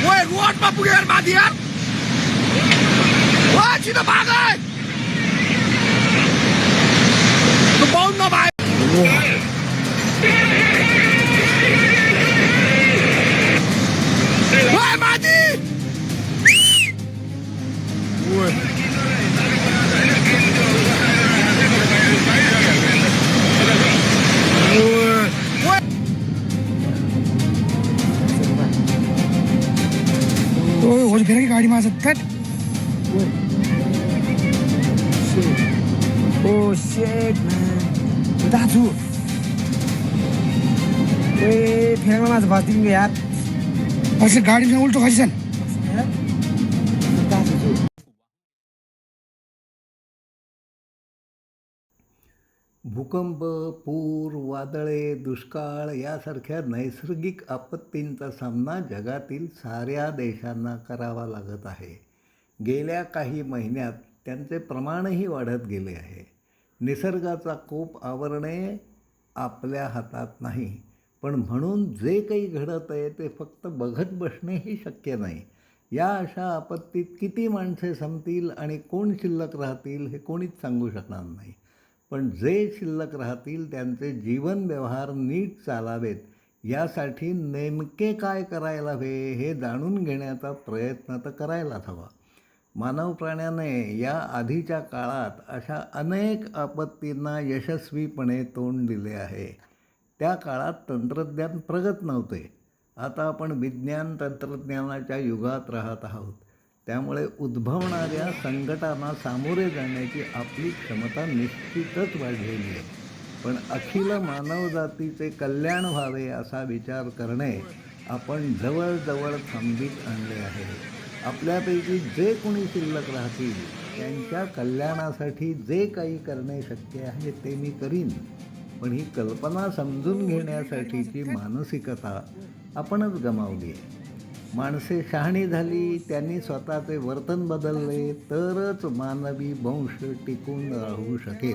Woi, ruot mah punya mati ya. Wah, Cina banget. Kebon no bay. Woi, mati. Woi. हो फिर की गाडी माझं कट ओ शेट man दाजू ए फेंगला माझं बातिंग यार असं गाडी उलटो खायचं भूकंप, पूर, वादळे, दुष्काळ यासारख्या नैसर्गिक आपत्तींचा सामना जगातील साऱ्या देशांना करावा लागत आहे. गेल्या काही महिन्यात त्यांचे प्रमाणही वाढत गेले आहे. निसर्गाचा कोप आवरणे आपल्या हातात नाही, पण म्हणून जे काही घडत आहे ते फक्त बघत बसणेही शक्य नाही. या अशा आपत्तीत किती माणसे संपतील आणि कोण शिल्लक राहतील हे कोणीच सांगू शकणार नाही. पण जे शिल्लक राहतील त्यांचे जीवन व्यवहार नीट चालावेत यासाठी नेमके काय करायला हवे हे जाणून घेण्याचा प्रयत्न तर करायलाच हवा. मानव प्राण्याने या आधीच्या काळात अशा अनेक आपत्तींना यशस्वीपणे तोंड दिले आहे. त्या काळात तंत्रज्ञान प्रगत नव्हते. आता आपण विज्ञान तंत्रज्ञानाच्या युगात राहत आहोत. त्यामुळे उद्भवणाऱ्या संकटांना सामोरे जाण्याची आपली क्षमता निश्चितच वाढलेली आहे. पण अखिल मानवजातीचे कल्याण व्हावे असा विचार करणे आपण जवळजवळ थांबीत आणले आहे. आपल्यापैकी जे कोणी शिल्लक राहतील त्यांच्या कल्याणासाठी जे काही करणे शक्य आहे ते मी करीन. पण ही कल्पना समजून घेण्यासाठीची मानसिकता आपणच गमावली आहे. माणसे शहाणी झाली, त्यांनी स्वतःचे वर्तन बदलले तरच मानवी वंश टिकून राहू शकेल.